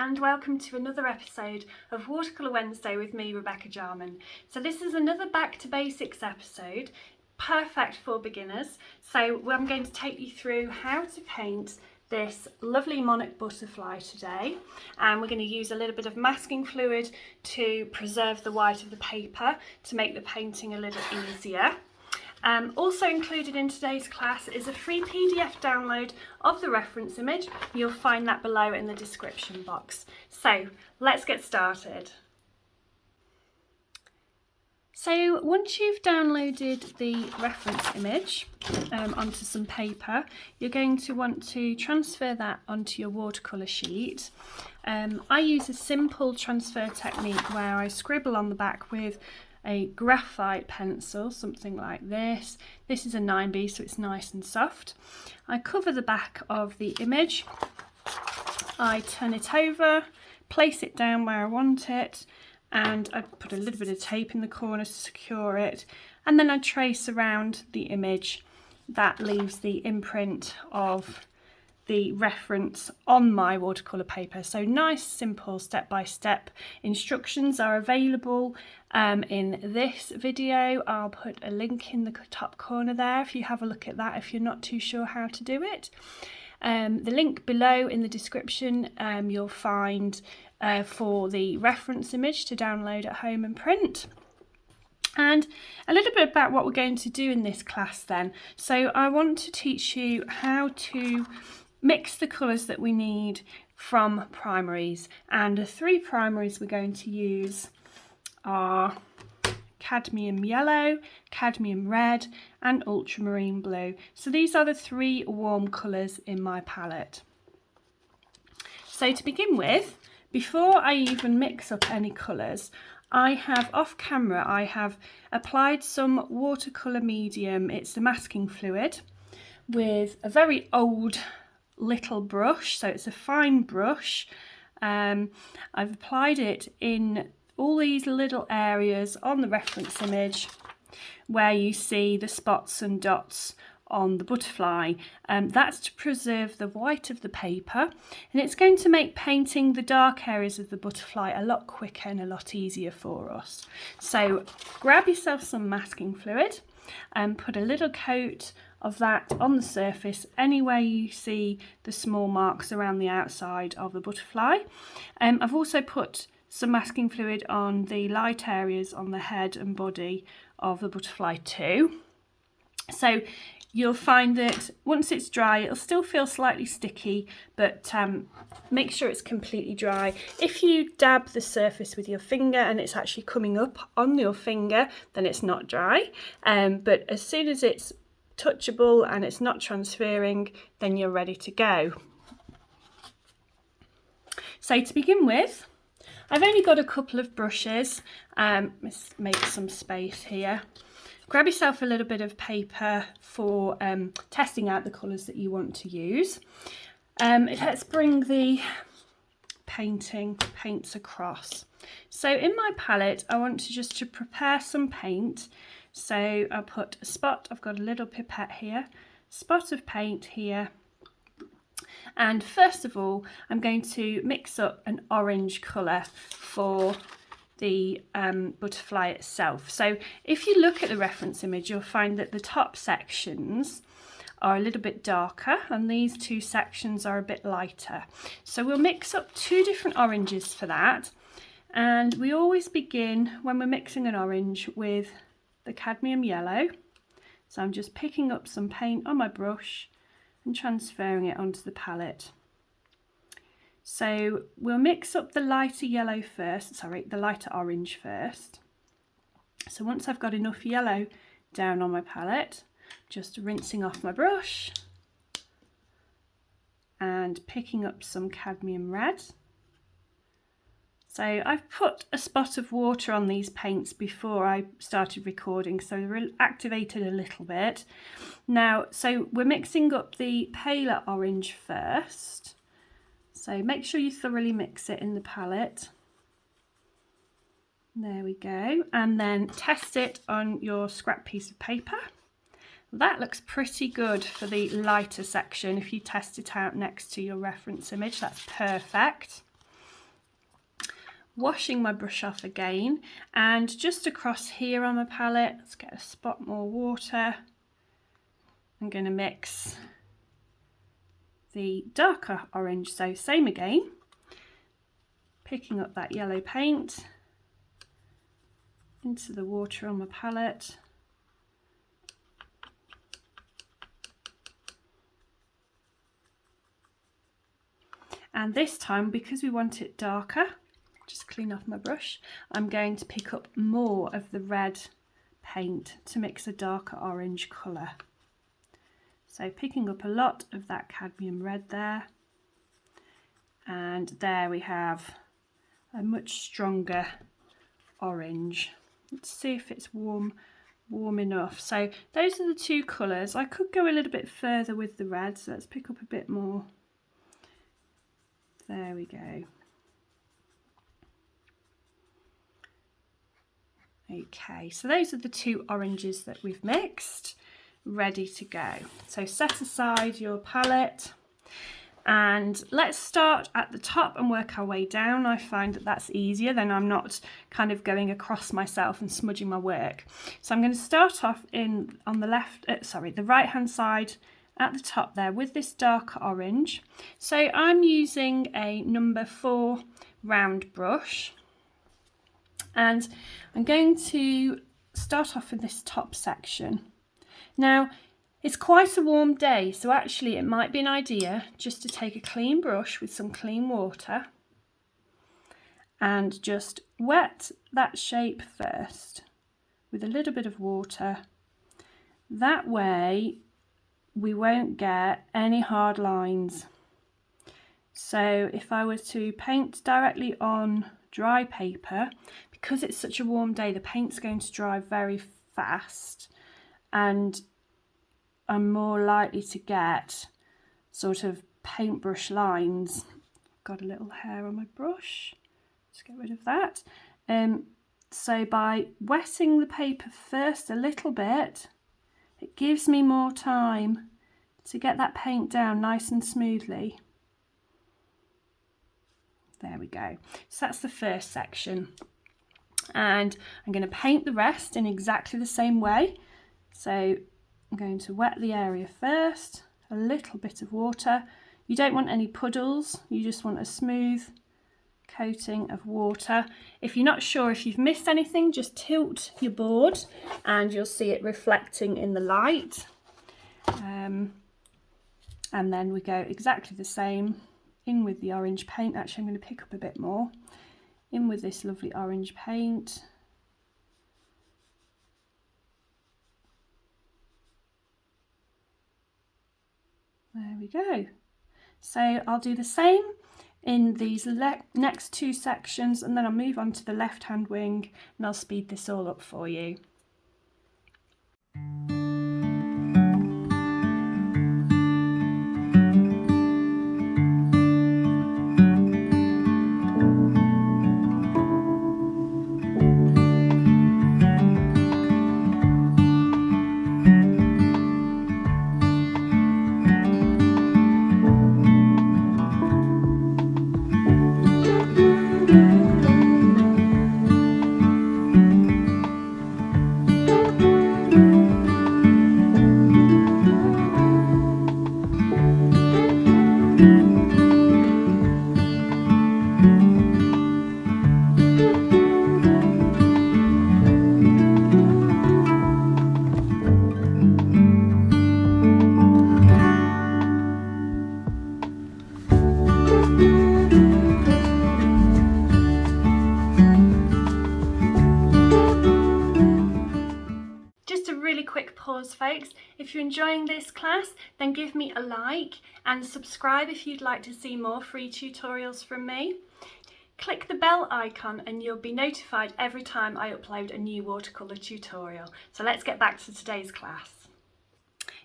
and welcome to another episode of Watercolour Wednesday with me, Rebecca Jarman. So this is another back to basics episode, perfect for beginners. So I'm going to take you through how to paint this lovely Monarch Butterfly today, and we're going to use a little bit of masking fluid to preserve the white of the paper to make the painting a little easier. Also included in today's class is a free PDF download of the reference image. You'll find that below in the description box. So let's get started. So once you've downloaded the reference image onto some paper, you're going to want to transfer that onto your watercolour sheet. I use a simple transfer technique where I scribble on the back with a graphite pencil, something like this. This is a 9B, so it's nice and soft. I cover the back of the image, I turn it over, place it down where I want it, and I put a little bit of tape in the corner to secure it, and then I trace around the image. That leaves the imprint of the reference on my watercolour paper. So nice, simple, step-by-step instructions are available in this video. I'll put a link in the top corner there if you have a look at that if you're not too sure how to do it. The link below in the description you'll find for the reference image to download at home and print. And a little bit about what we're going to do in this class then. So I want to teach you how to mix the colours that we need from primaries, and the three primaries we're going to use are cadmium yellow, cadmium red and ultramarine blue. So these are the three warm colours in my palette. So to begin with, before I even mix up any colours, I have off camera, I have applied some watercolour medium, it's the masking fluid, with a very old little brush, so it's a fine brush. I've applied it in all these little areas on the reference image where you see the spots and dots on the butterfly. That's to preserve the white of the paper, and it's going to make painting the dark areas of the butterfly a lot quicker and a lot easier for us. So grab yourself some masking fluid and put a little coat of that on the surface anywhere you see the small marks around the outside of the butterfly. I've also put some masking fluid on the light areas on the head and body of the butterfly too. So you'll find that once it's dry, it'll still feel slightly sticky, but make sure it's completely dry. If you dab the surface with your finger and it's actually coming up on your finger, then it's not dry. But as soon as it's touchable and it's not transferring, then you're ready to go. So to begin with, I've only got a couple of brushes. Let's make some space here. Grab yourself a little bit of paper for testing out the colours that you want to use. Let's bring the paints across. So in my palette, I want to prepare some paint. So I'll put a spot, I've got a little pipette here, spot of paint here. And first of all, I'm going to mix up an orange colour for the butterfly itself. So if you look at the reference image, you'll find that the top sections are a little bit darker and these two sections are a bit lighter. So we'll mix up two different oranges for that. And we always begin when we're mixing an orange with the cadmium yellow. So I'm just picking up some paint on my brush and transferring it onto the palette. So we'll mix up the lighter yellow first, the lighter orange first. So once I've got enough yellow down on my palette, just rinsing off my brush and picking up some cadmium red. So I've put a spot of water on these paints before I started recording, so they're activated a little bit. Now, so we're mixing up the paler orange first. So make sure you thoroughly mix it in the palette. There we go. And then test it on your scrap piece of paper. That looks pretty good for the lighter section. If you test it out next to your reference image, that's perfect. washing my brush off again, and just across here on the palette, let's get a spot more water. I'm going to mix the darker orange, so same again, picking up that yellow paint into the water on my palette. And this time, because we want it darker, just clean off my brush, I'm going to pick up more of the red paint to mix a darker orange colour. So picking up a lot of that cadmium red there, and there we have a much stronger orange. Let's see if it's warm enough. So those are the two colours. I could go a little bit further with the red, so let's pick up a bit more. There we go. Okay, so those are the two oranges that we've mixed, ready to go. So set aside your palette and let's start at the top and work our way down. I find that that's easier, then I'm not kind of going across myself and smudging my work. So I'm going to start off on the the right hand side at the top there with this dark orange. So I'm using a number 4 round brush, and I'm going to start off in this top section. Now it's quite a warm day, so actually it might be an idea just to take a clean brush with some clean water and just wet that shape first with a little bit of water. That way we won't get any hard lines. So if I were to paint directly on dry paper, because it's such a warm day, the paint's going to dry very fast and I'm more likely to get sort of paintbrush lines. Got a little hair on my brush, let's get rid of that. So by wetting the paper first a little bit, it gives me more time to get that paint down nice and smoothly. There we go. So that's the first section. And I'm going to paint the rest in exactly the same way. So I'm going to wet the area first, a little bit of water. You don't want any puddles, you just want a smooth coating of water. If you're not sure if you've missed anything, just tilt your board and you'll see it reflecting in the light. And then we go exactly the same in with the orange paint. Actually, I'm going to pick up a bit more. In with this lovely orange paint. There we go. So I'll do the same in these next two sections, and then I'll move on to the left hand wing and I'll speed this all up for you. Pause, folks. If you're enjoying this class, then give me a like and subscribe if you'd like to see more free tutorials from me. Click the bell icon and you'll be notified every time I upload a new watercolour tutorial. So let's get back to today's class.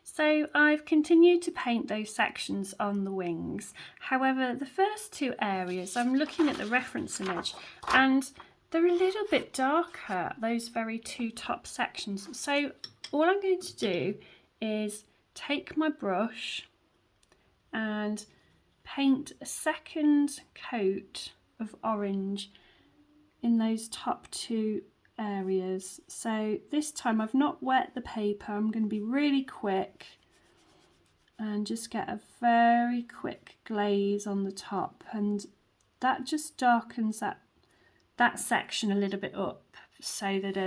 So I've continued to paint those sections on the wings. However, the first two areas, I'm looking at the reference image and they're a little bit darker, those very two top sections. So all I'm going to do is take my brush and paint a second coat of orange in those top two areas. So this time I've not wet the paper. I'm going to be really quick and just get a very quick glaze on the top, and that just darkens that section a little bit up so that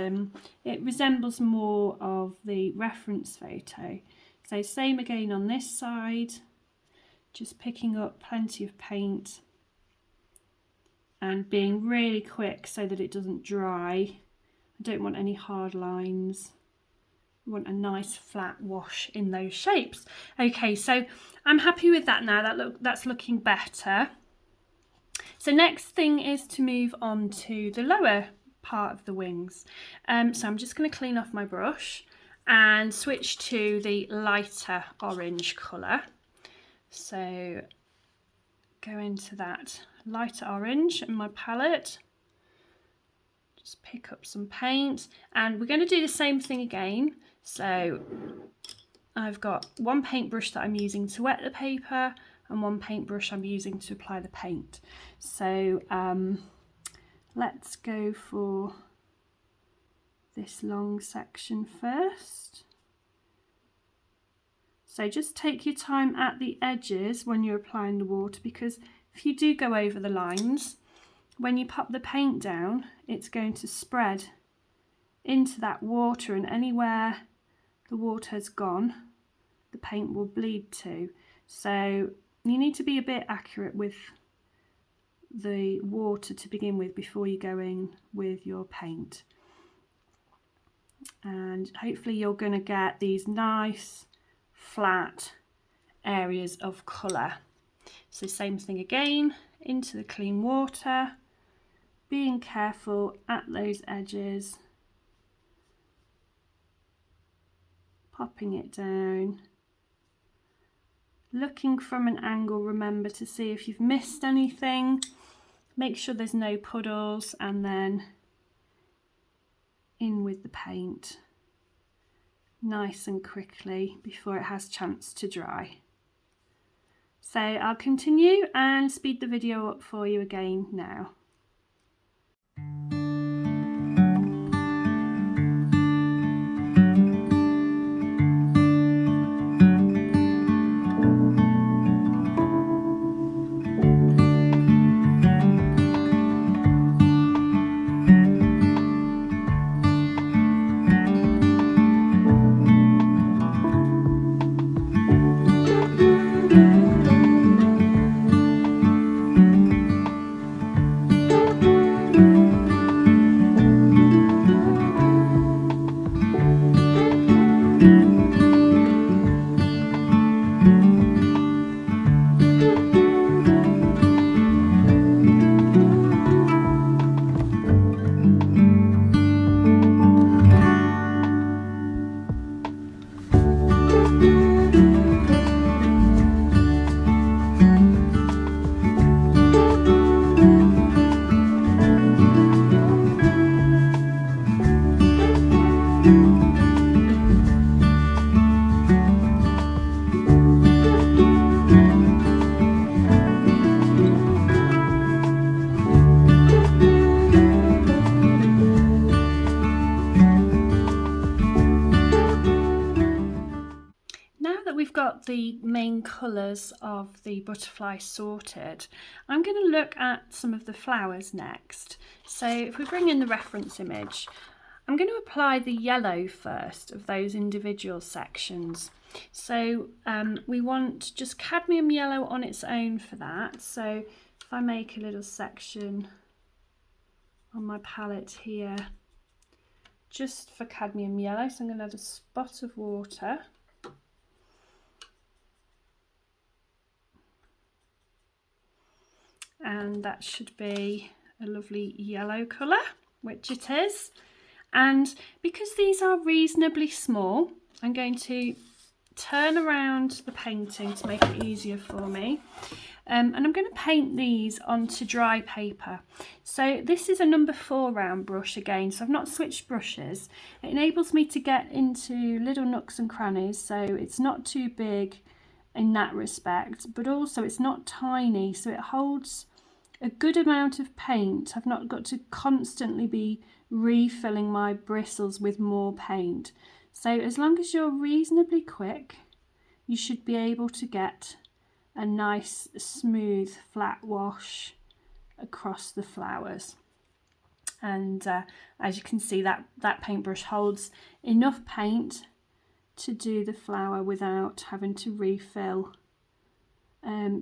it resembles more of the reference photo. So same again on this side, just picking up plenty of paint and being really quick so that it doesn't dry. I don't want any hard lines. I want a nice flat wash in those shapes. Okay, so I'm happy with that now. That's looking better. So next thing is to move on to the lower part of the wings. So I'm just going to clean off my brush and switch to the lighter orange colour. So go into that lighter orange in my palette. Just pick up some paint, and we're going to do the same thing again. So I've got one paintbrush that I'm using to wet the paper and one paintbrush I'm using to apply the paint. So let's go for this long section first. So just take your time at the edges when you're applying the water, because if you do go over the lines, when you pop the paint down, it's going to spread into that water, and anywhere the water has gone, the paint will bleed to. So you need to be a bit accurate with the water to begin with before you go in with your paint. And hopefully you're going to get these nice flat areas of colour. So same thing again, into the clean water, being careful at those edges, popping it down, looking from an angle, remember to see if you've missed anything, make sure there's no puddles, and then in with the paint nice and quickly before it has a chance to dry. So I'll continue and speed the video up for you again now. Got the main colours of the butterfly sorted, I'm going to look at some of the flowers next. So if we bring in the reference image, I'm going to apply the yellow first of those individual sections. So we want just cadmium yellow on its own for that. So if I make a little section on my palette here just for cadmium yellow, so I'm going to add a spot of water. And that should be a lovely yellow colour, which it is. And because these are reasonably small, I'm going to turn around the painting to make it easier for me. And I'm going to paint these onto dry paper. So this is a number 4 round brush again, so I've not switched brushes. It enables me to get into little nooks and crannies, so it's not too big in that respect, but also it's not tiny, so it holds a good amount of paint. I've not got to constantly be refilling my bristles with more paint. So as long as you're reasonably quick, you should be able to get a nice smooth flat wash across the flowers. And as you can see, that paintbrush holds enough paint to do the flower without having to refill.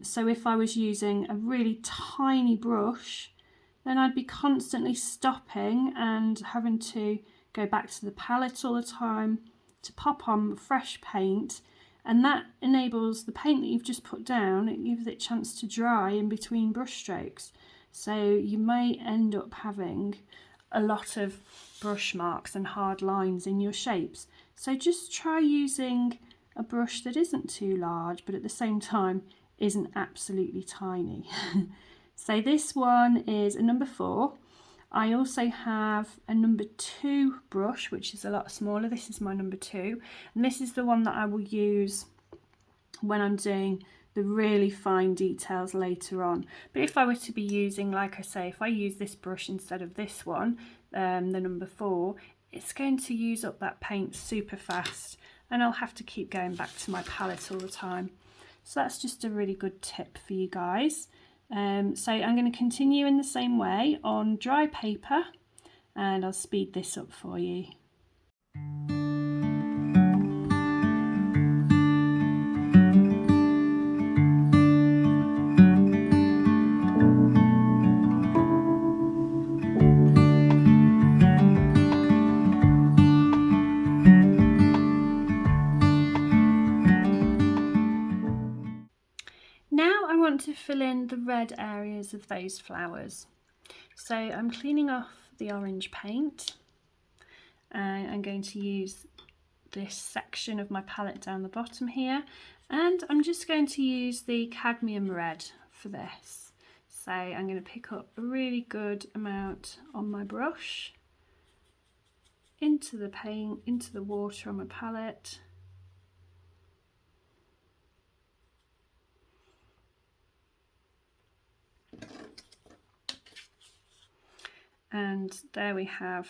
So if I was using a really tiny brush, then I'd be constantly stopping and having to go back to the palette all the time to pop on fresh paint, and that enables the paint that you've just put down, it gives it a chance to dry in between brush strokes. So you may end up having a lot of brush marks and hard lines in your shapes. So just try using a brush that isn't too large, but at the same time isn't absolutely tiny. So this one is a number 4. I also have a number 2 brush, which is a lot smaller. This is my number 2, and this is the one that I will use when I'm doing the really fine details later on. But if I were to be using, like I say, if I use this brush instead of this one, the number 4, it's going to use up that paint super fast, and I'll have to keep going back to my palette all the time. So that's just a really good tip for you guys. So I'm going to continue in the same way on dry paper, and I'll speed this up for you. Now I want to fill in the red areas of those flowers. So I'm cleaning off the orange paint, and I'm going to use this section of my palette down the bottom here, and I'm just going to use the cadmium red for this. So I'm going to pick up a really good amount on my brush, into the paint, into the water on my palette. And there we have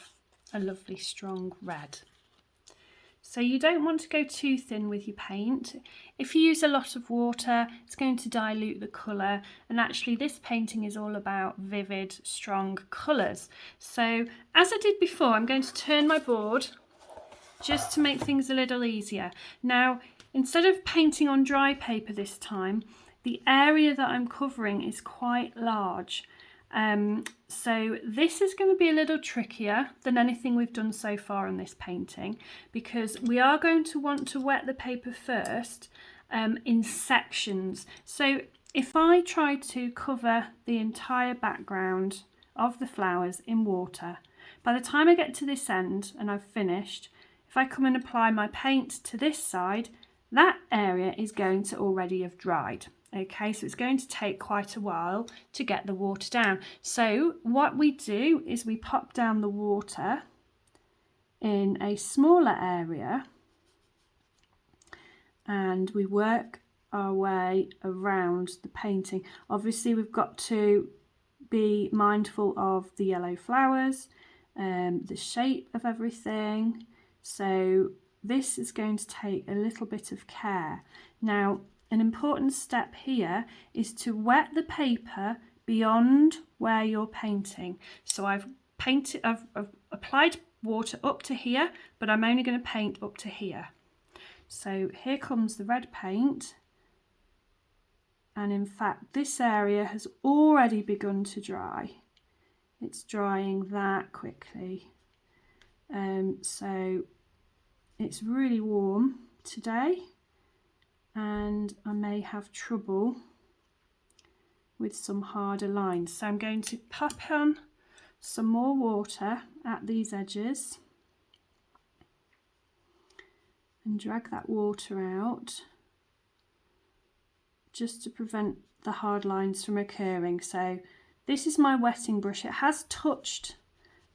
a lovely strong red. So you don't want to go too thin with your paint. If you use a lot of water, it's going to dilute the colour, and actually this painting is all about vivid, strong colours. So as I did before, I'm going to turn my board just to make things a little easier. Now, instead of painting on dry paper this time, the area that I'm covering is quite large. So this is going to be a little trickier than anything we've done so far on this painting, because we are going to want to wet the paper first in sections. So if I try to cover the entire background of the flowers in water, by the time I get to this end and I've finished, if I come and apply my paint to this side, that area is going to already have dried. Okay, so it's going to take quite a while to get the water down. So what we do is we pop down the water in a smaller area, and we work our way around the painting. Obviously we've got to be mindful of the yellow flowers, the shape of everything. So this is going to take a little bit of care. Now, an important step here is to wet the paper beyond where you're painting. So I've applied water up to here, but I'm only going to paint up to here. So here comes the red paint, and in fact this area has already begun to dry. It's drying that quickly. So it's really warm today, and I may have trouble with some harder lines. So I'm going to pop on some more water at these edges and drag that water out just to prevent the hard lines from occurring. So this is my wetting brush. It has touched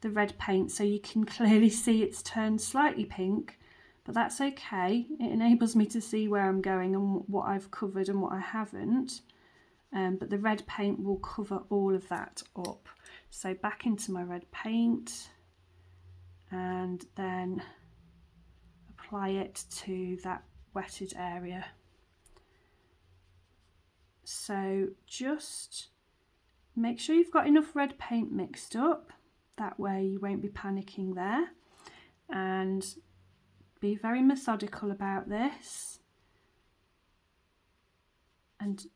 the red paint, so you can clearly see it's turned slightly pink, but that's okay. It enables me to see where I'm going and what I've covered and what I haven't. but the red paint will cover all of that up. So back into my red paint and then apply it to that wetted area. So just make sure you've got enough red paint mixed up, that way you won't be panicking there, and be very methodical about this and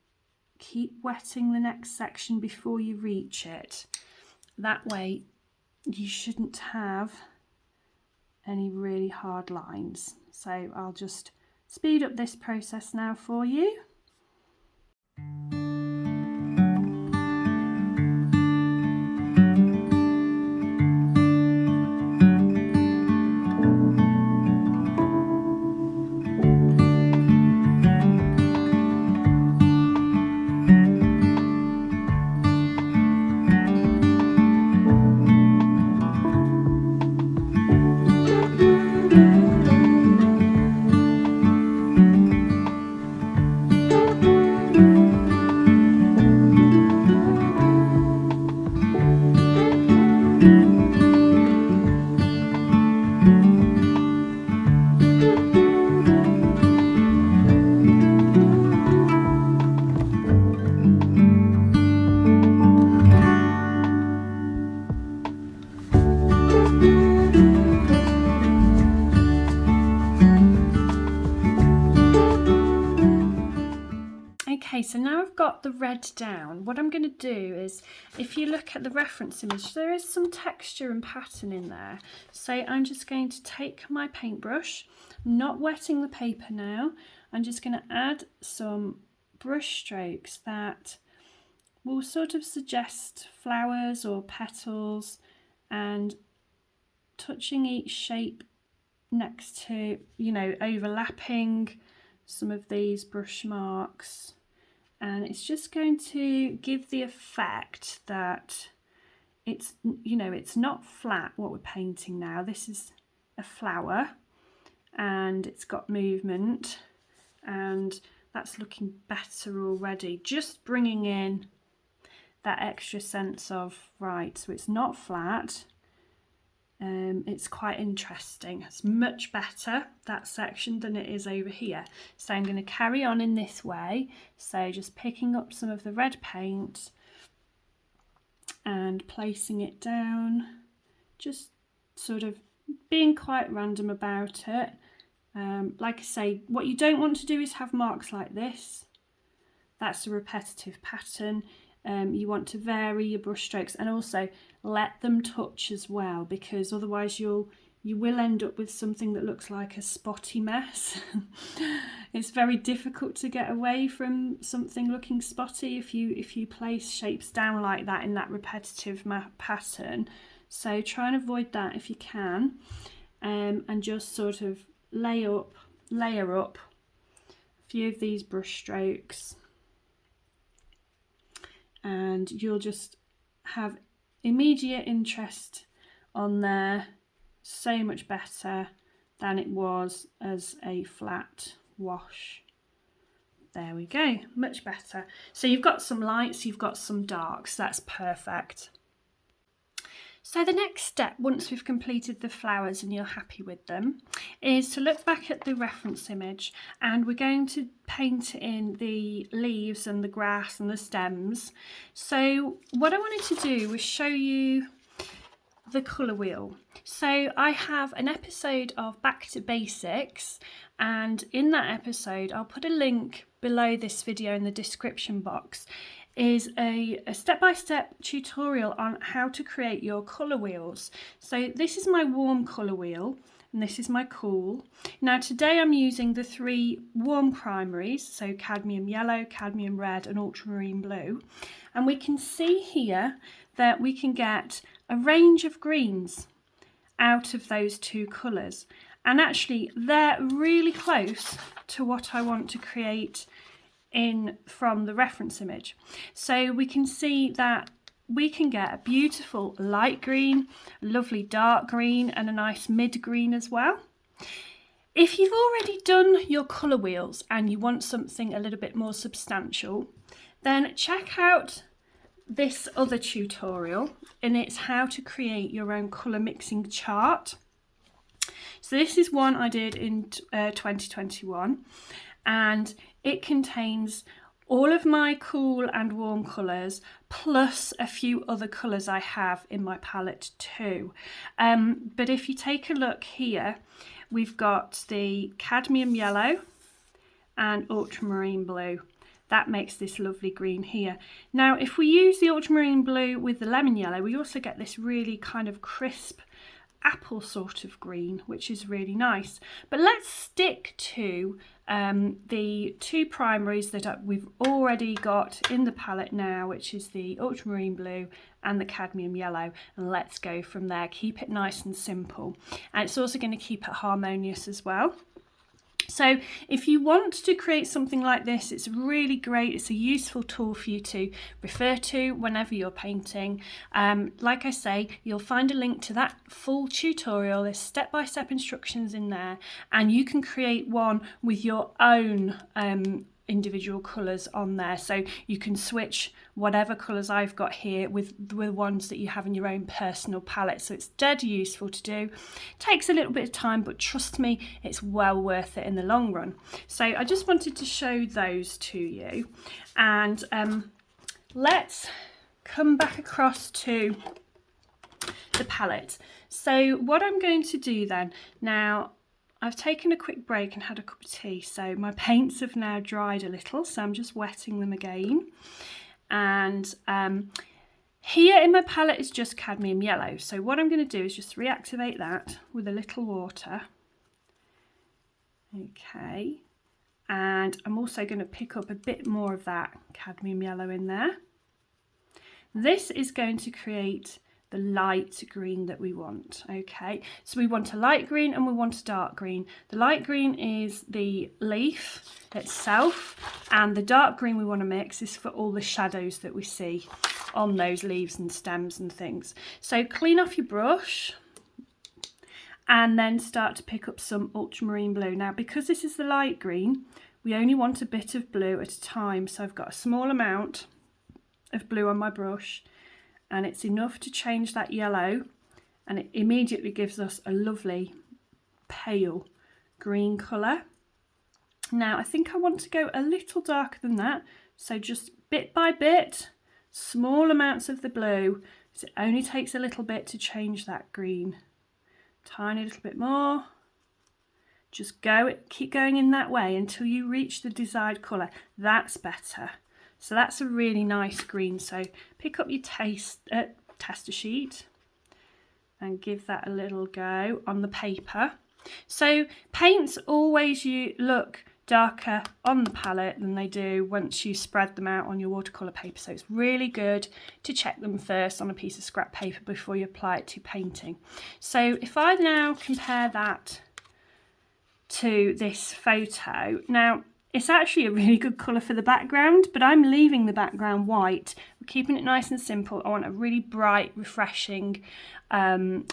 keep wetting the next section before you reach it. That way you shouldn't have any really hard lines. So I'll just speed up this process now for you. Okay, so now I've got the red down, what I'm going to do is, if you look at the reference image, there is some texture and pattern in there. So I'm just going to take my paintbrush, not wetting the paper now, I'm just going to add some brush strokes that will sort of suggest flowers or petals, and touching each shape next to, you know, overlapping some of these brush marks. And it's just going to give the effect that it's, you know, it's not flat what we're painting now. This is a flower and it's got movement, and that's looking better already. Just bringing in that extra sense of, right, so it's not flat. It's quite interesting. It's much better, that section, than it is over here. So I'm going to carry on in this way. So just picking up some of the red paint and placing it down, just sort of being quite random about it. Like I say, what you don't want to do is have marks like this. That's a repetitive pattern. You want to vary your brush strokes and also let them touch as well, because otherwise you will end up with something that looks like a spotty mess. It's very difficult to get away from something looking spotty if you place shapes down like that in that repetitive pattern. So try and avoid that if you can, and just sort of layer up a few of these brush strokes, and you'll just have immediate interest on there, so much better than it was as a flat wash. There we go, much better. So you've got some lights, you've got some darks, that's perfect. So the next step, once we've completed the flowers and you're happy with them, is to look back at the reference image, and we're going to paint in the leaves and the grass and the stems. So what I wanted to do was show you the colour wheel. So I have an episode of Back to Basics, and in that episode I'll put a link below this video in the description box, is a step-by-step tutorial on how to create your colour wheels. So this is my warm colour wheel and this is my cool. Now today I'm using the 3 warm primaries, so cadmium yellow, cadmium red and ultramarine blue, and we can see here that we can get a range of greens out of those 2 colours, and actually they're really close to what I want to create in from the reference image. So we can see that we can get a beautiful light green, lovely dark green and a nice mid green as well. If you've already done your colour wheels and you want something a little bit more substantial, then check out this other tutorial, and it's how to create your own colour mixing chart. So this is one I did in 2021, and it contains all of my cool and warm colours plus a few other colours I have in my palette too. But if you take a look here, we've got the cadmium yellow and ultramarine blue. That makes this lovely green here. Now, if we use the ultramarine blue with the lemon yellow, we also get this really kind of crisp apple sort of green, which is really nice. But let's stick to the two primaries that we've already got in the palette now, which is the ultramarine blue and the cadmium yellow, and let's go from there. Keep it nice and simple, and it's also going to keep it harmonious as well. So if you want to create something like this, it's really great. It's a useful tool for you to refer to whenever you're painting. Like I say, you'll find a link to that full tutorial. There's step-by-step instructions in there, and you can create one with your own individual colours on there, so you can switch whatever colours I've got here with the ones that you have in your own personal palette. So it's dead useful to do. Takes a little bit of time, but trust me, it's well worth it in the long run. So I just wanted to show those to you, and let's come back across to the palette. So what I'm going to do then, now I've taken a quick break and had a cup of tea, so my paints have now dried a little, so I'm just wetting them again. And here in my palette is just cadmium yellow, so what I'm going to do is just reactivate that with a little water. Okay, and I'm also going to pick up a bit more of that cadmium yellow in there. This is going to create the light green that we want. Okay, so we want a light green and we want a dark green. The light green is the leaf itself, and the dark green we want to mix is for all the shadows that we see on those leaves and stems and things. So clean off your brush and then start to pick up some ultramarine blue. Now, because this is the light green, we only want a bit of blue at a time, so I've got a small amount of blue on my brush, and it's enough to change that yellow, and it immediately gives us a lovely pale green colour. Now I think I want to go a little darker than that, so just bit by bit, small amounts of the blue, because it only takes a little bit to change that green. Tiny little bit more. Just keep going in that way until you reach the desired colour. That's better. So that's a really nice green. So pick up your tester sheet and give that a little go on the paper. So paints always look darker on the palette than they do once you spread them out on your watercolour paper. So it's really good to check them first on a piece of scrap paper before you apply it to painting. So if I now compare that to this photo, now it's actually a really good colour for the background, but I'm leaving the background white. We're keeping it nice and simple. I want a really bright, refreshing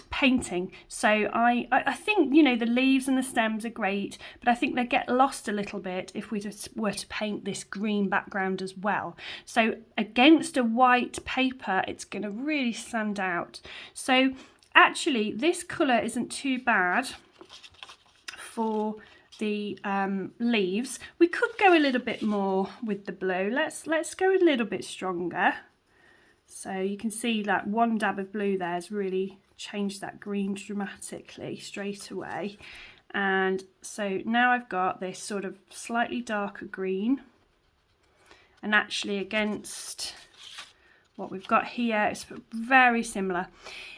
painting. So I think, you know, the leaves and the stems are great, but I think they get lost a little bit if we just were to paint this green background as well. So against a white paper, it's going to really stand out. So actually, this colour isn't too bad for the leaves. We could go a little bit more with the blue. Let's go a little bit stronger. So you can see that one dab of blue there has really changed that green dramatically straight away. And so now I've got this sort of slightly darker green, and actually against what we've got here, it's very similar.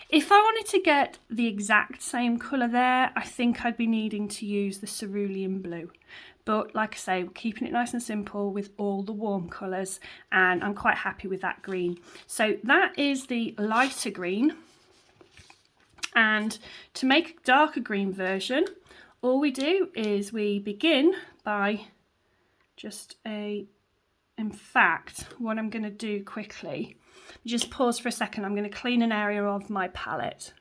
If I wanted to get the exact same colour there, I think I'd be needing to use the cerulean blue. But like I say, we're keeping it nice and simple with all the warm colours, and I'm quite happy with that green. So that is the lighter green. And to make a darker green version, all we do is we begin by in fact, what I'm going to do quickly, just pause for a second, I'm going to clean an area of my palette.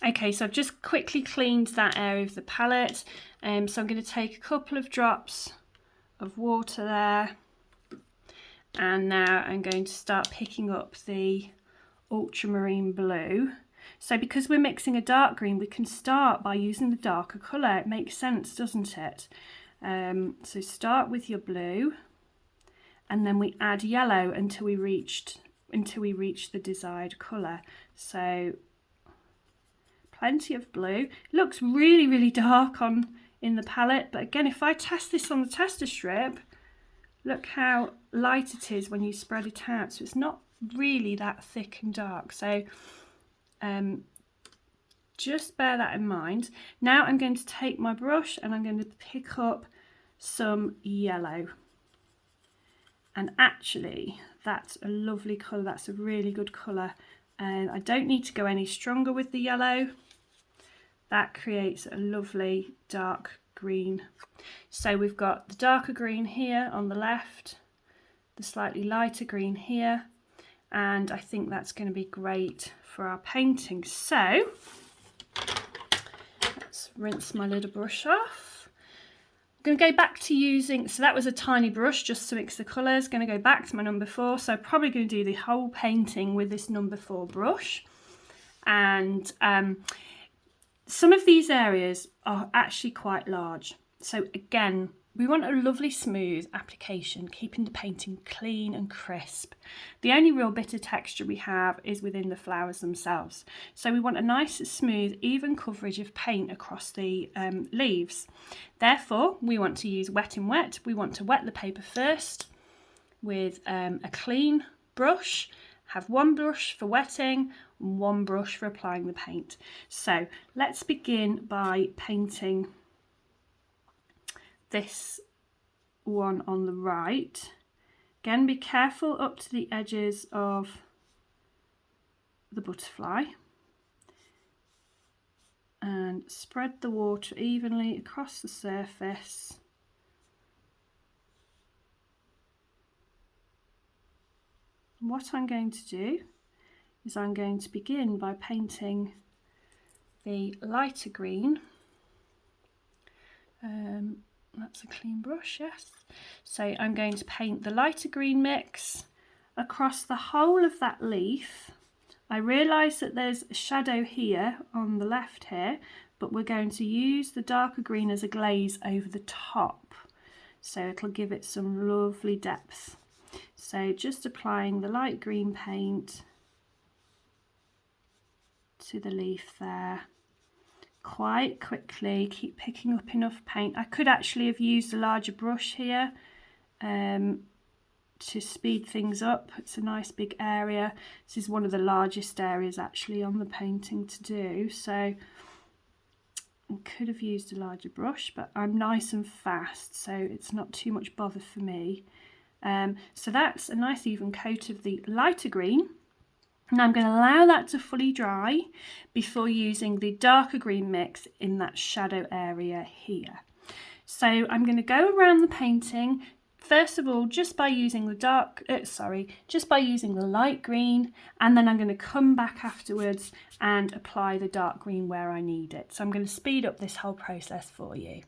Okay, so I've just quickly cleaned that area of the palette, so I'm going to take a couple of drops of water there, And now I'm going to start picking up the ultramarine blue. So because we're mixing a dark green, we can start by using the darker colour. It makes sense, doesn't it? So start with your blue, and then we add yellow until we reach the desired colour. So plenty of blue. It looks really, really dark in the palette, but again, if I test this on the tester strip, look how light it is when you spread it out. So it's not really that thick and dark. So just bear that in mind. Now I'm going to take my brush and I'm going to pick up some yellow. And actually, that's a lovely colour. That's a really good colour. And I don't need to go any stronger with the yellow. That creates a lovely dark green. So we've got the darker green here on the left, the slightly lighter green here, and I think that's going to be great for our painting. So let's rinse my little brush off. I'm going to go back to using, so that was a tiny brush just to mix the colours. Going to go back to my number 4, so probably going to do the whole painting with this number 4 brush. And some of these areas are actually quite large. So again, we want a lovely smooth application, keeping the painting clean and crisp. The only real bit of texture we have is within the flowers themselves. So we want a nice, smooth, even coverage of paint across the leaves. Therefore, we want to use wet in wet. We want to wet the paper first with a clean brush. Have one brush for wetting and one brush for applying the paint. So let's begin by painting this one on the right. Again, be careful up to the edges of the butterfly and spread the water evenly across the surface. What I'm going to do is I'm going to begin by painting the lighter green. That's a clean brush, yes. So I'm going to paint the lighter green mix across the whole of that leaf. I realise that there's a shadow here on the left here, but we're going to use the darker green as a glaze over the top. So it'll give it some lovely depth. So just applying the light green paint to the leaf there. Quite quickly, keep picking up enough paint. I could actually have used a larger brush here to speed things up. It's a nice big area. This is one of the largest areas actually on the painting to do, so I could have used a larger brush, but I'm nice and fast, so it's not too much bother for me. So that's a nice even coat of the lighter green. Now I'm going to allow that to fully dry before using the darker green mix in that shadow area here. So I'm going to go around the painting, first of all, just by using the light green, and then I'm going to come back afterwards and apply the dark green where I need it. So I'm going to speed up this whole process for you.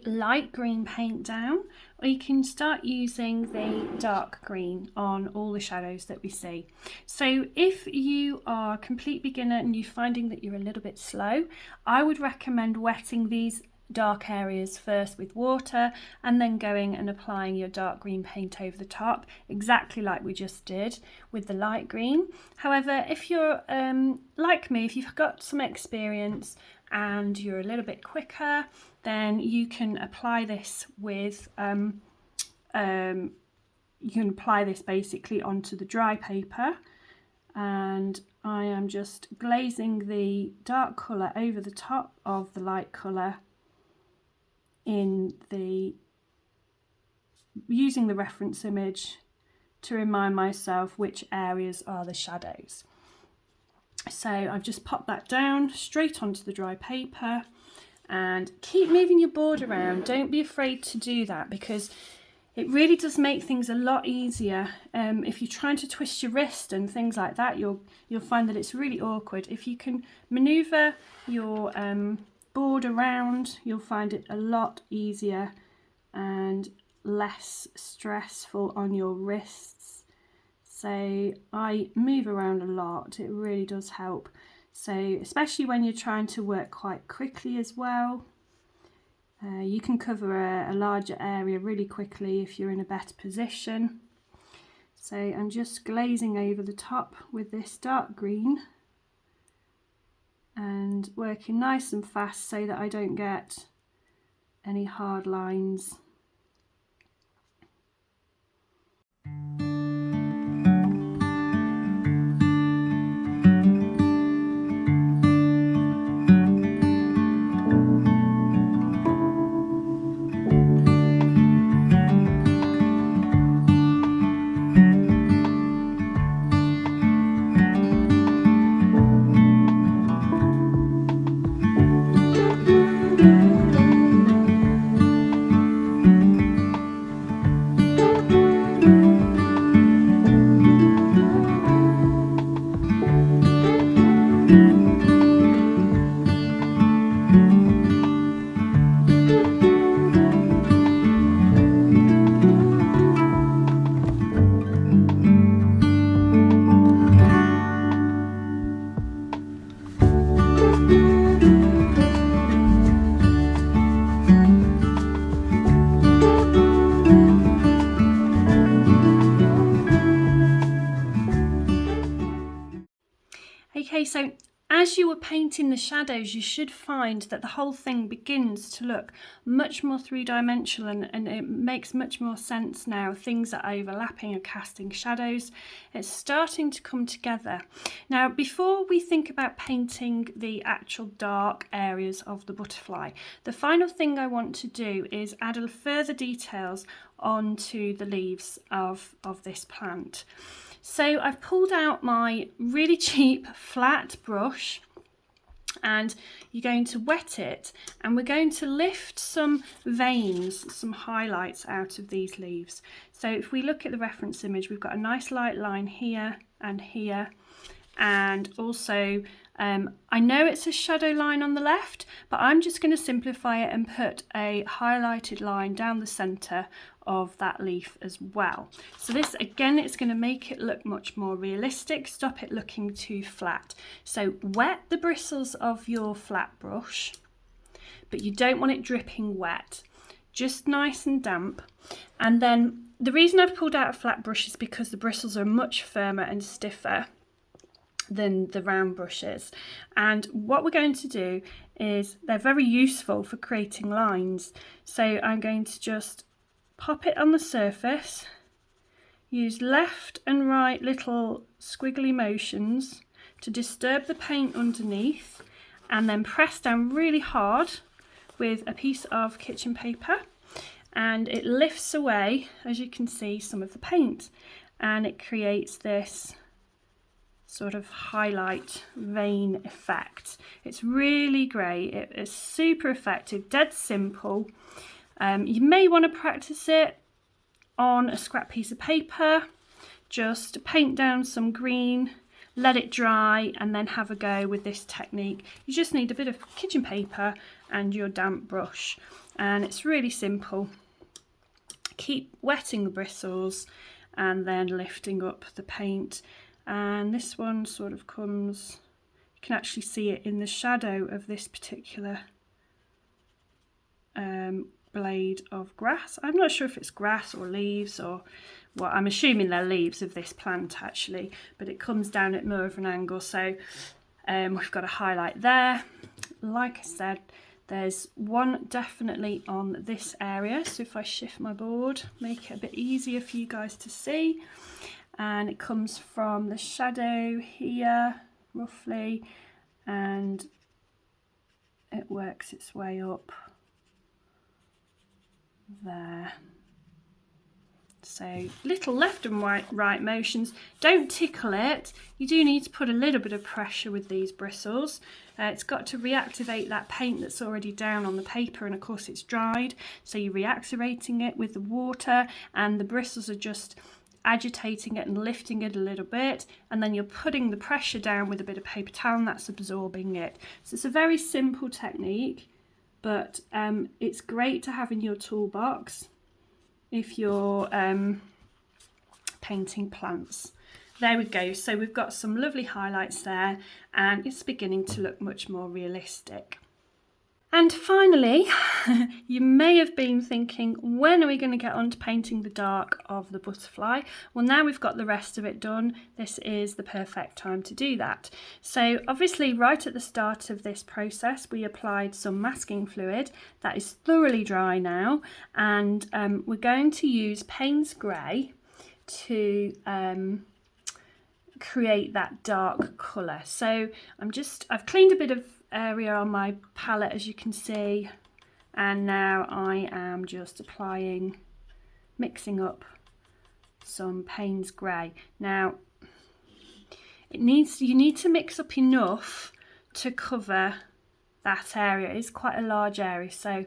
the light green paint down, or you can start using the dark green on all the shadows that we see. So if you are a complete beginner and you're finding that you're a little bit slow, I would recommend wetting these dark areas first with water and then going and applying your dark green paint over the top, exactly like we just did with the light green. However, if you're like me, if you've got some experience and you're a little bit quicker, then you can apply this with you can apply this basically onto the dry paper, and I am just glazing the dark colour over the top of the light colour using the reference image to remind myself which areas are the shadows. So I've just popped that down straight onto the dry paper, and keep moving your board around. Don't be afraid to do that, because it really does make things a lot easier. If you're trying to twist your wrist and things like that, you'll find that it's really awkward. If you can maneuver your board around, you'll find it a lot easier and less stressful on your wrists. So I move around a lot, it really does help. So especially when you're trying to work quite quickly as well, you can cover a larger area really quickly if you're in a better position. So I'm just glazing over the top with this dark green and working nice and fast so that I don't get any hard lines. Okay, so as you were painting the shadows, you should find that the whole thing begins to look much more three-dimensional, and it makes much more sense now. Things are overlapping and casting shadows. It's starting to come together. Now, before we think about painting the actual dark areas of the butterfly, the final thing I want to do is add a further details onto the leaves of this plant. So I've pulled out my really cheap flat brush, and you're going to wet it, and we're going to lift some veins, some highlights out of these leaves. So if we look at the reference image, we've got a nice light line here and here, and also I know it's a shadow line on the left, but I'm just going to simplify it and put a highlighted line down the centre of that leaf as well. So this, again, it's going to make it look much more realistic, stop it looking too flat. So wet the bristles of your flat brush, but you don't want it dripping wet, just nice and damp. And then the reason I've pulled out a flat brush is because the bristles are much firmer and stiffer than the round brushes, and what we're going to do is they're very useful for creating lines. So I'm going to just pop it on the surface, use left and right little squiggly motions to disturb the paint underneath, and then press down really hard with a piece of kitchen paper, and it lifts away, as you can see, some of the paint, and it creates this sort of highlight vein effect. It's really great. It is super effective, dead simple. You may want to practice it on a scrap piece of paper. Just paint down some green, let it dry, and then have a go with this technique. You just need a bit of kitchen paper and your damp brush. and it's really simple. Keep wetting the bristles and then lifting up the paint, and this one sort of comes, you can actually see it in the shadow of this particular blade of grass. I'm not sure if it's grass or leaves or what. I'm assuming they're leaves of this plant actually, but it comes down at more of an angle, so we've got a highlight there. Like I said, there's one definitely on this area, so if I shift my board, make it a bit easier for you guys to see, and it comes from the shadow here roughly, and it works its way up there. So little left and right motions. Don't tickle it. You do need to put a little bit of pressure with these bristles. It's got to reactivate that paint that's already down on the paper, and of course it's dried, so you're reactivating it with the water, and the bristles are just agitating it and lifting it a little bit, and then you're putting the pressure down with a bit of paper towel and that's absorbing it. So it's a very simple technique, but it's great to have in your toolbox if you're painting plants. There we go, so we've got some lovely highlights there, and it's beginning to look much more realistic. And finally, you may have been thinking, when are we going to get on to painting the dark of the butterfly? Well, now we've got the rest of it done, this is the perfect time to do that. So obviously right at the start of this process, we applied some masking fluid that is thoroughly dry now, and we're going to use Payne's Grey to create that dark colour. So I've cleaned a bit of area on my palette, as you can see, and now I am just mixing up some Payne's Grey. Now you need to mix up enough to cover that area. It's quite a large area, so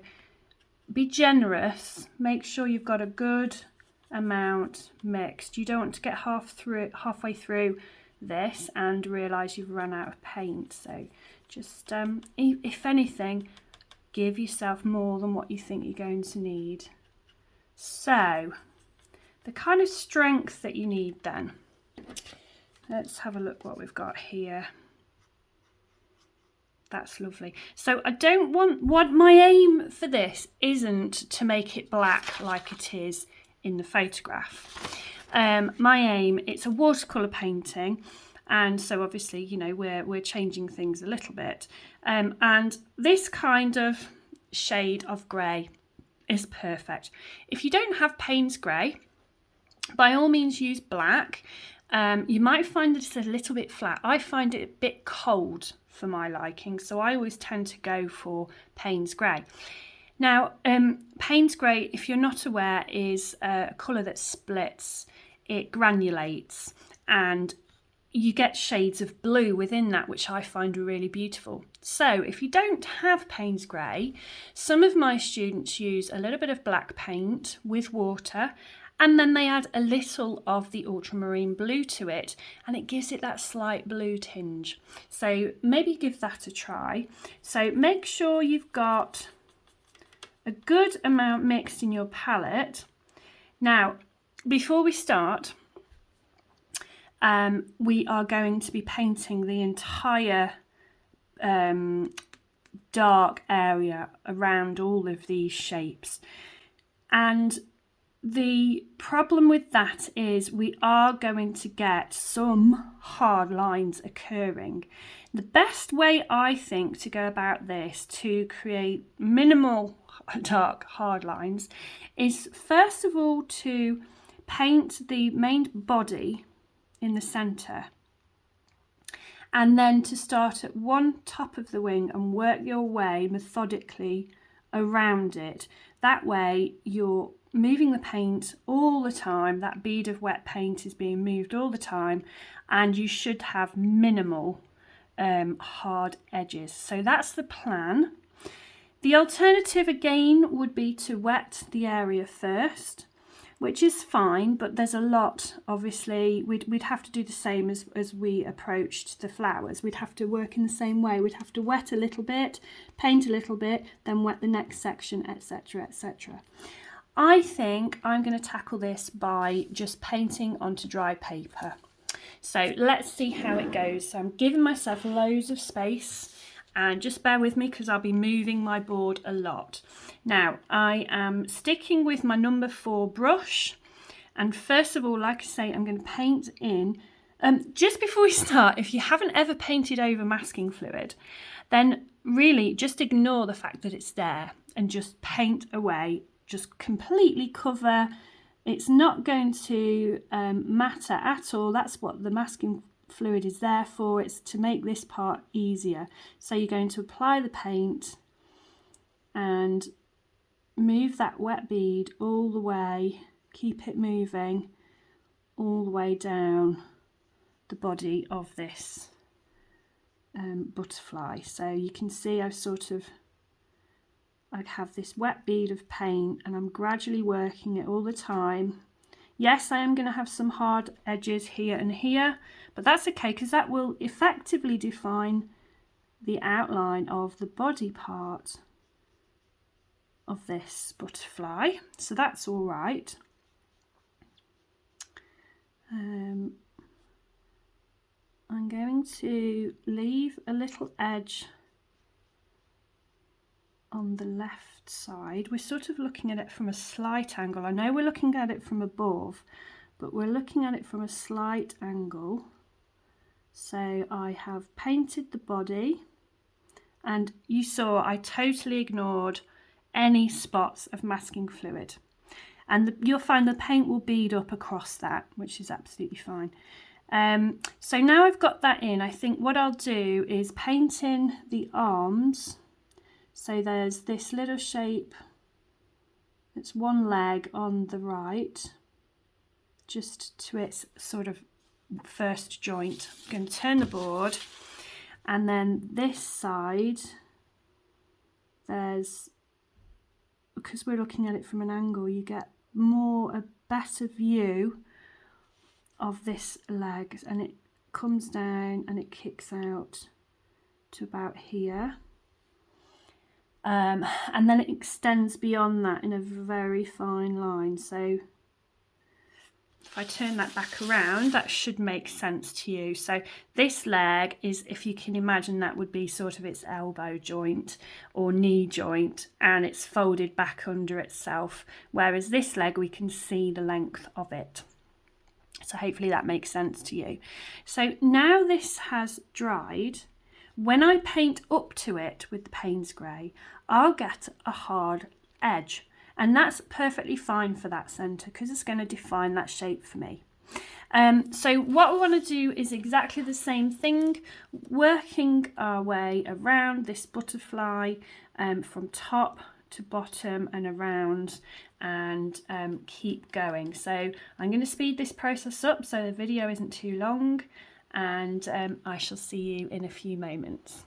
be generous, make sure you've got a good amount mixed. You don't want to get halfway through this and realise you've run out of paint, so just if anything, give yourself more than what you think you're going to need. So the kind of strength that you need then, let's have a look what we've got here. That's lovely. So I don't want my aim for this isn't to make it black like it is in the photograph. My aim, it's a watercolour painting, and so obviously, you know, we're changing things a little bit, and this kind of shade of grey is perfect. If you don't have Payne's Grey, by all means use black. You might find that it's a little bit flat. I find it a bit cold for my liking, so I always tend to go for Payne's Grey. Now, Payne's Grey, if you're not aware, is a colour that splits, it granulates, and you get shades of blue within that, which I find really beautiful. So if you don't have Payne's Grey, some of my students use a little bit of black paint with water, and then they add a little of the ultramarine blue to it, and it gives it that slight blue tinge. So maybe give that a try. So make sure you've got a good amount mixed in your palette. Now, before we start, we are going to be painting the entire dark area around all of these shapes. And the problem with that is we are going to get some hard lines occurring. The best way, I think, to go about this to create minimal dark hard lines is first of all to paint the main body in the centre, and then to start at one top of the wing and work your way methodically around it. That way you're moving the paint all the time, that bead of wet paint is being moved all the time, and you should have minimal hard edges. So that's the plan. The alternative again would be to wet the area first, which is fine, but there's a lot. Obviously we'd have to do the same as we approached the flowers. We'd have to work in the same way. We'd have to wet a little bit, paint a little bit, then wet the next section, etc., etc. I think I'm going to tackle this by just painting onto dry paper. So let's see how it goes. So I'm giving myself loads of space, and just bear with me because I'll be moving my board a lot. Now I am sticking with my number 4 brush, and first of all, like I say, I'm going to paint in. Just before we start, if you haven't ever painted over masking fluid, then really just ignore the fact that it's there and just paint away. Just completely cover. It's not going to matter at all. That's what the masking fluid is there for. It's to make this part easier. So you're going to apply the paint and move that wet bead all the way, keep it moving all the way down the body of this butterfly. So you can see I have this wet bead of paint and I'm gradually working it all the time. Yes, I am going to have some hard edges here and here, but that's okay because that will effectively define the outline of the body part of this butterfly. So that's all right. I'm going to leave a little edge on the left side. We're sort of looking at it from a slight angle. I know we're looking at it from above, but we're looking at it from a slight angle. So I have painted the body, and you saw I totally ignored any spots of masking fluid, and you'll find the paint will bead up across that, which is absolutely fine. So now I've got that in, I think what I'll do is paint in the arms. So there's this little shape, it's one leg on the right, just to its sort of first joint. I'm going to turn the board, and then this side, there's, because we're looking at it from an angle, you get a better view of this leg, and it comes down and it kicks out to about here. And then it extends beyond that in a very fine line. So if I turn that back around, that should make sense to you. So this leg is, if you can imagine, that would be sort of its elbow joint or knee joint, and it's folded back under itself, whereas this leg, we can see the length of it. So hopefully that makes sense to you. So now this has dried, when I paint up to it with the Payne's Grey, I'll get a hard edge, and that's perfectly fine for that centre because it's going to define that shape for me. So what we want to do is exactly the same thing, working our way around this butterfly from top to bottom and around, and keep going. So I'm going to speed this process up so the video isn't too long, and I shall see you in a few moments.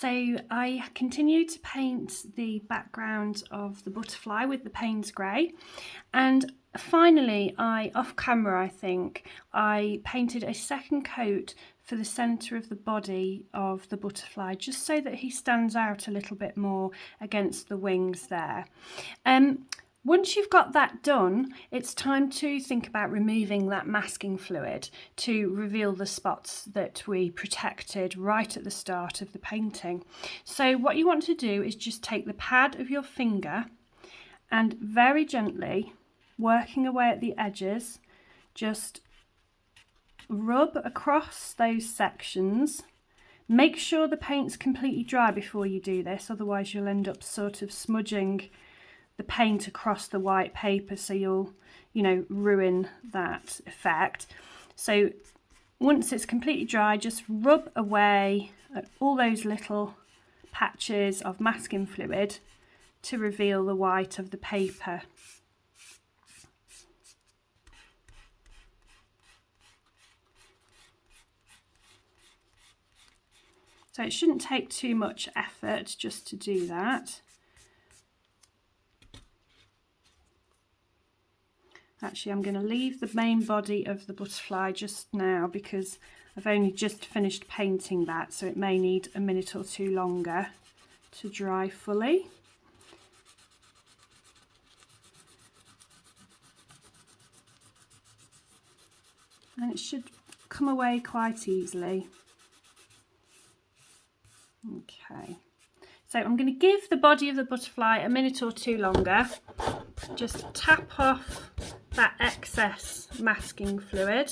So I continue to paint the background of the butterfly with the Payne's grey, and finally off camera I think, I painted a second coat for the centre of the body of the butterfly, just so that he stands out a little bit more against the wings there. Once you've got that done, it's time to think about removing that masking fluid to reveal the spots that we protected right at the start of the painting. So what you want to do is just take the pad of your finger and very gently, working away at the edges, just rub across those sections. Make sure the paint's completely dry before you do this, otherwise you'll end up sort of smudging the paint across the white paper, so you'll, ruin that effect. So once it's completely dry, just rub away at all those little patches of masking fluid to reveal the white of the paper. So it shouldn't take too much effort just to do that. Actually, I'm going to leave the main body of the butterfly just now because I've only just finished painting that, so it may need a minute or two longer to dry fully. And it should come away quite easily. Okay, so I'm going to give the body of the butterfly a minute or two longer. Just tap off that excess masking fluid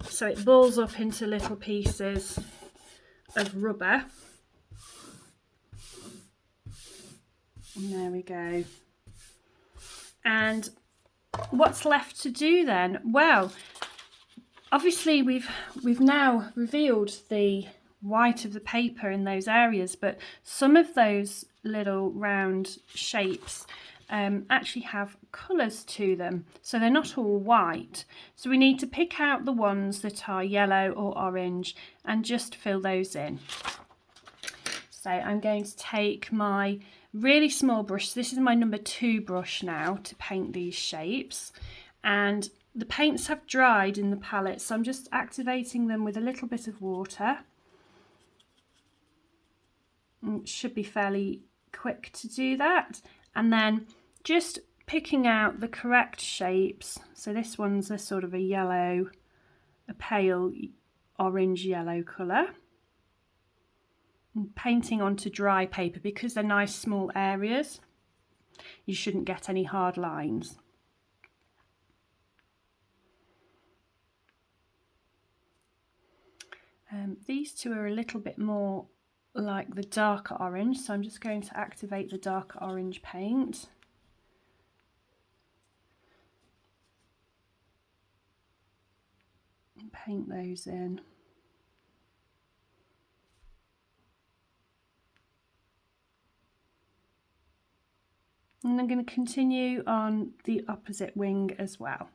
so it balls up into little pieces of rubber. And there we go. And what's left to do then? Well, obviously we've now revealed the white of the paper in those areas, but some of those little round shapes actually have colours to them, so they're not all white. So we need to pick out the ones that are yellow or orange and just fill those in. So I'm going to take my really small brush, this is my number 2 brush now, to paint these shapes, and the paints have dried in the palette, so I'm just activating them with a little bit of water. It should be fairly quick to do that, and then just picking out the correct shapes. So this one's a sort of a yellow, a pale orange yellow colour, and painting onto dry paper because they're nice small areas. You shouldn't get any hard lines. These two are a little bit more like the darker orange, so I'm just going to activate the darker orange paint. And paint those in. And I'm going to continue on the opposite wing as well.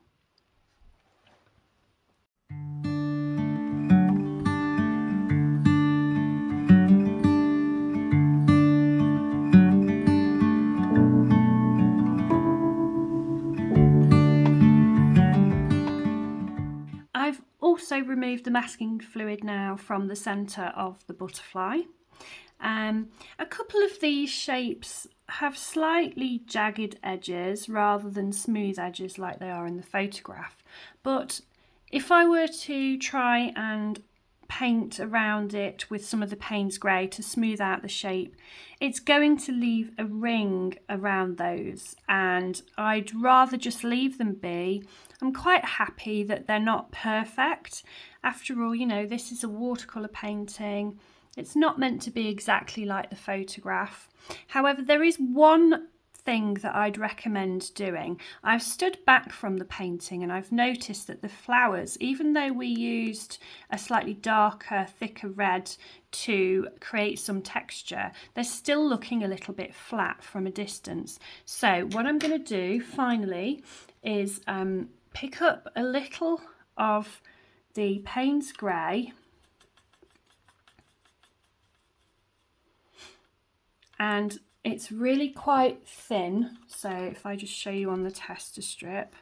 I've also removed the masking fluid now from the centre of the butterfly. A couple of these shapes have slightly jagged edges rather than smooth edges like they are in the photograph, but if I were to try and paint around it with some of the Payne's grey to smooth out the shape, it's going to leave a ring around those, and I'd rather just leave them be. I'm quite happy that they're not perfect. After all, this is a watercolour painting. It's not meant to be exactly like the photograph. However, there is one thing that I'd recommend doing. I've stood back from the painting and I've noticed that the flowers, even though we used a slightly darker, thicker red to create some texture, they're still looking a little bit flat from a distance. So what I'm going to do finally is pick up a little of the Payne's grey and it's really quite thin. So if I just show you on the tester strip,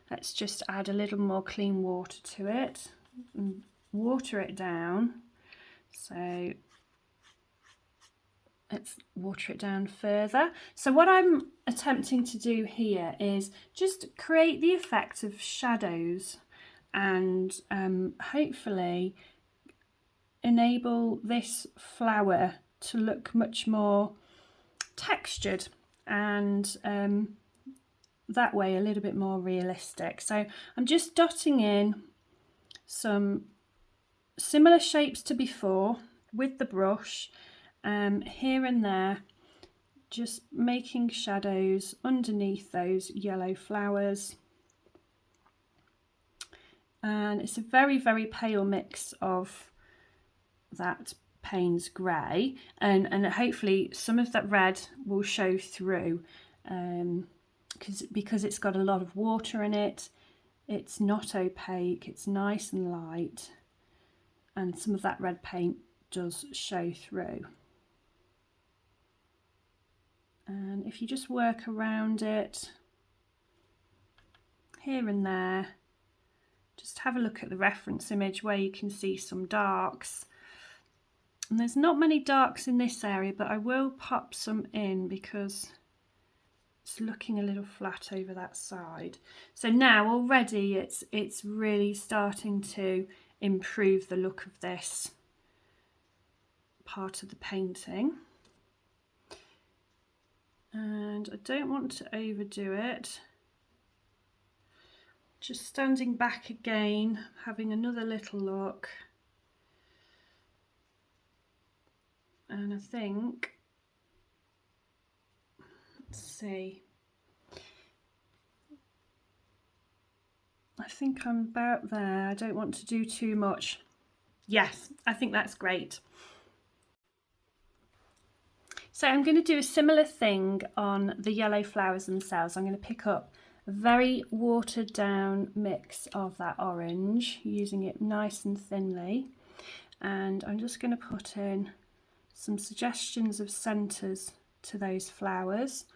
let's just add a little more clean water to it and water it down. So let's water it down further. So what I'm attempting to do here is just create the effect of shadows and hopefully enable this flower to look much more textured and that way a little bit more realistic. So I'm just dotting in some similar shapes to before with the brush, here and there, just making shadows underneath those yellow flowers. And it's a very, very pale mix of that Payne's grey, and hopefully some of that red will show through, because it's got a lot of water in it. It's not opaque, it's nice and light, and some of that red paint does show through. And if you just work around it here and there, just have a look at the reference image where you can see some darks. And there's not many darks in this area, but I will pop some in because it's looking a little flat over that side. So now already it's really starting to improve the look of this part of the painting. And I don't want to overdo it. Just standing back again, having another little look. And I think, let's see, I think I'm about there. I don't want to do too much. Yes, I think that's great. So I'm going to do a similar thing on the yellow flowers themselves. I'm going to pick up a very watered down mix of that orange, using it nice and thinly, and I'm just going to put in some suggestions of centres to those flowers.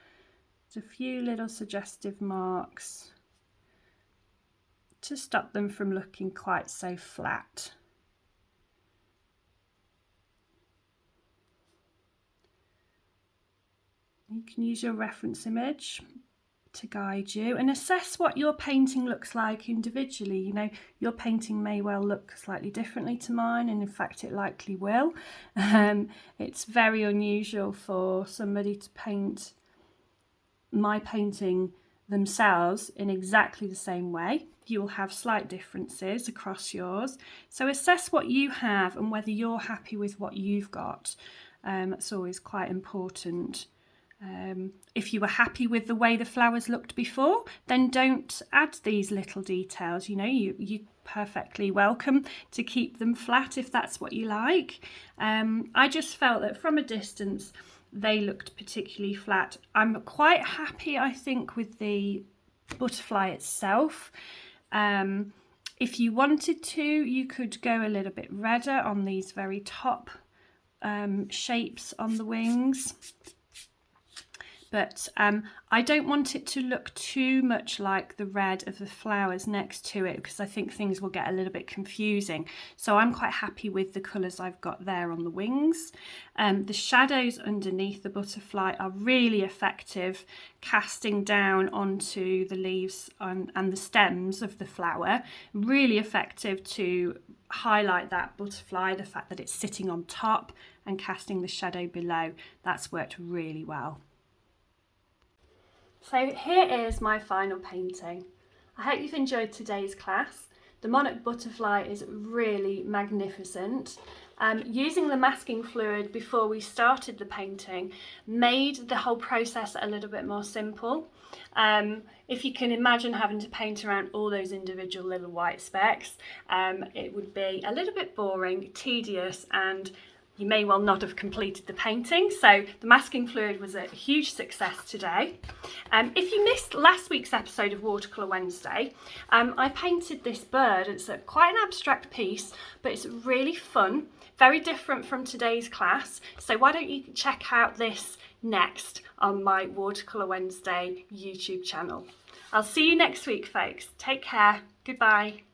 Just a few little suggestive marks to stop them from looking quite so flat. You can use your reference image to guide you and assess what your painting looks like individually. You know, your painting may well look slightly differently to mine, and in fact it likely will. It's very unusual for somebody to paint my painting themselves in exactly the same way. You will have slight differences across yours. So assess what you have and whether you're happy with what you've got. That's always quite important. If you were happy with the way the flowers looked before, then don't add these little details. You know, you're perfectly welcome to keep them flat if that's what you like. I just felt that from a distance they looked particularly flat. I'm quite happy, I think, with the butterfly itself. If you wanted to, you could go a little bit redder on these very top shapes on the wings. But I don't want it to look too much like the red of the flowers next to it, because I think things will get a little bit confusing. So I'm quite happy with the colours I've got there on the wings. The shadows underneath the butterfly are really effective, casting down onto the leaves and the stems of the flower. Really effective to highlight that butterfly, the fact that it's sitting on top and casting the shadow below. That's worked really well. So here is my final painting. I hope you've enjoyed today's class. The Monarch Butterfly is really magnificent. Using the masking fluid before we started the painting made the whole process a little bit more simple. If you can imagine having to paint around all those individual little white specks, it would be a little bit boring, tedious, and you may well not have completed the painting. So the masking fluid was a huge success today. If you missed last week's episode of Watercolour Wednesday, I painted this bird. It's quite an abstract piece, but it's really fun, very different from today's class. So why don't you check out this next on my Watercolour Wednesday YouTube channel. I'll see you next week, folks. Take care. Goodbye.